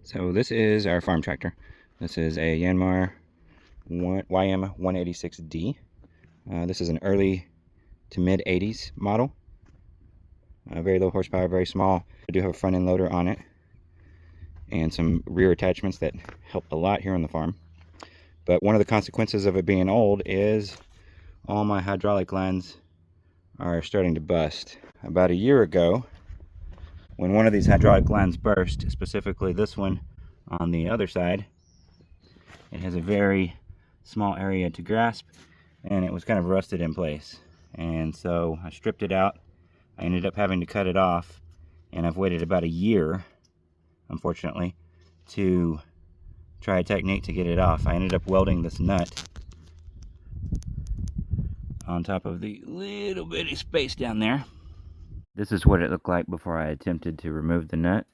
So this is our farm tractor. This is a Yanmar YM186D. This is an early to mid 80s model. Very low horsepower, very small. I do have a front end loader on it and some rear attachments that help a lot here on the farm. But one of the consequences of it being old is all my hydraulic lines are starting to bust. About a year ago, when one of these hydraulic lines burst, specifically this one on the other side, it has a very small area to grasp and it was kind of rusted in place. And so I stripped it out. I ended up having to cut it off, and I've waited about a year, unfortunately, to try a technique to get it off. I ended up welding this nut on top of the little bitty space down there. This is what it looked like before I attempted to remove the nut.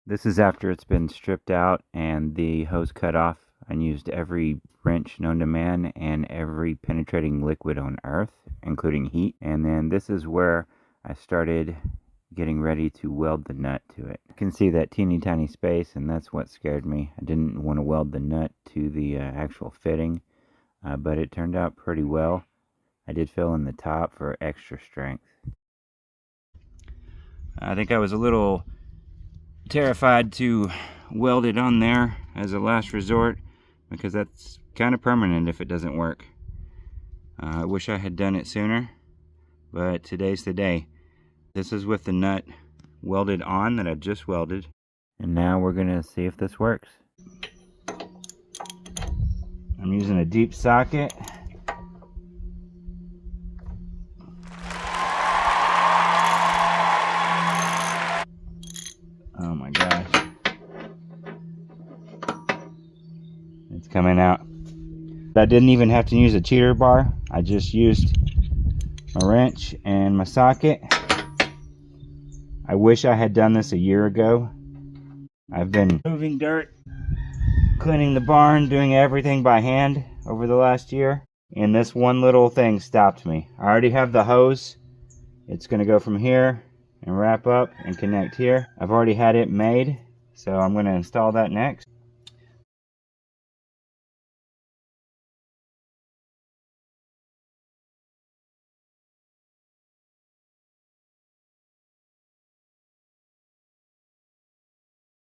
This is after it's been stripped out and the hose cut off. I used every wrench known to man and every penetrating liquid on earth, including heat. And then this is where I started getting ready to weld the nut to it. You can see that teeny tiny space, and that's what scared me. I didn't want to weld the nut to the actual fitting, but it turned out pretty well. I did fill in the top for extra strength. I think I was a little terrified to weld it on there as a last resort, because that's kind of permanent if it doesn't work. I wish I had done it sooner, but today's the day. This is with the nut welded on that I just welded, and now we're gonna see if this works. I'm using a deep socket. Oh my gosh. It's coming out. I didn't even have to use a cheater bar. I just used a wrench and my socket. I wish I had done this a year ago. I've been moving dirt, cleaning the barn, doing everything by hand over the last year, and this one little thing stopped me. I already have the hose. It's going to go from here and wrap up and connect here. I've already had it made, so I'm going to install that next.